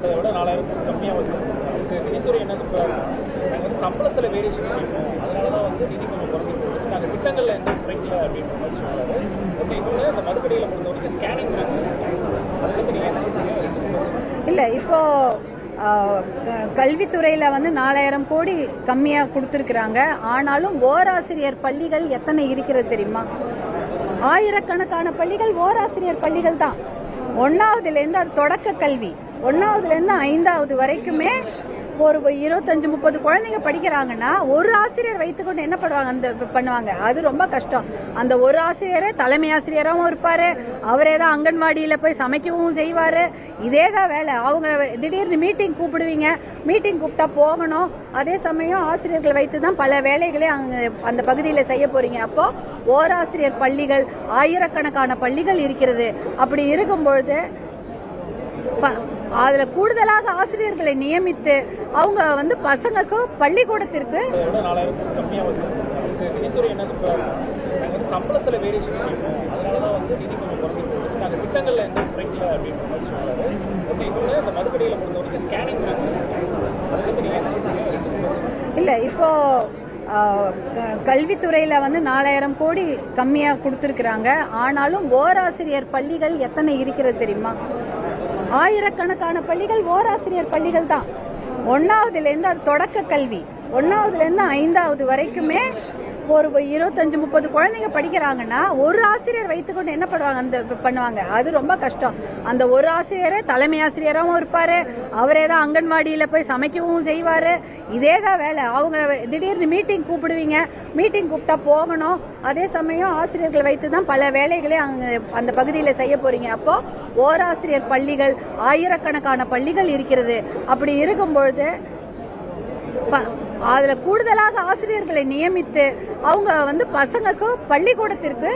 கம்மியாக வருது. நிதித்துறை என்ன சொல்றாங்க, நாங்கள் வந்து சம்பளத்தில் வேரியேஷன் பண்ணிப்போம், அதனால தான் வந்து நிதி கொஞ்சம் குறைஞ்சி போகுது, நாங்கள் திட்டங்களில் எந்த குறைக்கல அப்படின்ற மாதிரி சொல்றாரு. ஓகே, இன்னொன்று அந்த மதுக்கடையில் பொறுத்த வரைக்கும் ஸ்கேனிங் அதை பற்றி நீங்கள் என்ன சொல்றீங்க? இல்லை, இப்போ கல்வித்துறையில வந்து 4000 கோடி கம்மியா கொடுத்திருக்கிறாங்க. ஆனாலும் ஓராசிரியர் பள்ளிகள் எத்தனை இருக்கிறது தெரியுமா? ஆயிரக்கணக்கான பள்ளிகள் ஓராசிரியர் பள்ளிகள் தான். 1வதுல இருந்து அது தொடக்க கல்வி, 1வதுல இருந்து 5வது வரைக்குமே ஒரு 25-30 குழந்தைங்க படிக்கிறாங்கன்னா ஒரு ஆசிரியர் வைத்துக்கொண்டு என்ன பண்ணுவாங்க? அது ரொம்ப கஷ்டம். அந்த ஒரு ஆசிரியரே தலைமை ஆசிரியராகவும் இருப்பாரு, அவரே தான் அங்கன்வாடியில போய் சமைக்கவும் செய்வாரு. இதே தான் வேலை. அவங்க திடீர்னு மீட்டிங் கூப்பிடுவீங்க, மீட்டிங் கூப்பிட்டா போகணும். அதே சமயம் ஆசிரியர்கள் வைத்து தான் பல வேலைகளை அந்த பகுதியில் செய்ய போறீங்க. அப்போ ஓராசிரியர் பள்ளிகள், ஆயிரக்கணக்கான பள்ளிகள் இருக்கிறது. அப்படி இருக்கும்பொழுது அதுல கூடுதலாக ஆசிரியர்களை நியமித்து அவங்க வந்து பசங்களுக்கு பள்ளிக்கூடத்திற்கு சம்பளத்துல வேரியேஷன் பண்ணிப்போம், அதனாலதான் வந்து நிதி கொஞ்சம் குறைஞ்சி போகுது, நாங்கள் திட்டங்கள்ல எந்த குறைக்கல அப்படின்ற மாதிரி சொல்றாரு. ஓகே, இன்னொன்று அந்த மதுக்கடையில் பொறுத்த வரைக்கும் ஸ்கேனிங் அதை பற்றி நீங்க என்ன சொல்றீங்க? இல்ல, இப்போ கல்வித்துறையில வந்து 4000 கோடி கம்மியா கொடுத்திருக்கிறாங்க. ஆனாலும் ஓராசிரியர் பள்ளிகள் எத்தனை இருக்கிறது தெரியுமா? ஆயிரக்கணக்கான பள்ளிகள் ஓராசிரியர் பள்ளிகள் தான். 1வதுல இருந்து அது தொடக்க கல்வி, 1வதுல இருந்து 5வது வரைக்குமே ஒரு 25-30 குழந்தைங்க படிக்கிறாங்கன்னா ஒரு ஆசிரியர் வைத்துக்கொண்டு என்ன பண்ணுவாங்க? அது ரொம்ப கஷ்டம். அந்த ஒரு ஆசிரியரே தலைமை ஆசிரியராகவும் இருப்பாரு, அவரே தான் அங்கன்வாடியில போய் சமைக்கவும் செய்வாரு. இதே தான் வேலை. அவங்க திடீர்னு மீட்டிங் கூப்பிடுவீங்க, மீட்டிங் கூப்பிட்டா போகணும். அதே சமயம் ஆசிரியர்கள் வைத்து தான் பல வேலைகளை அந்த பகுதியில் செய்ய போறீங்க. அப்போ ஓராசிரியர் பள்ளிகள், ஆயிரக்கணக்கான பள்ளிகள் இருக்கிறது. அப்படி இருக்கும்பொழுது அதுல கூடுதலாக ஆசிரியர்களை நியமித்து அவங்க வந்து பசங்களுக்கு பள்ளிக்கூடத்திற்கு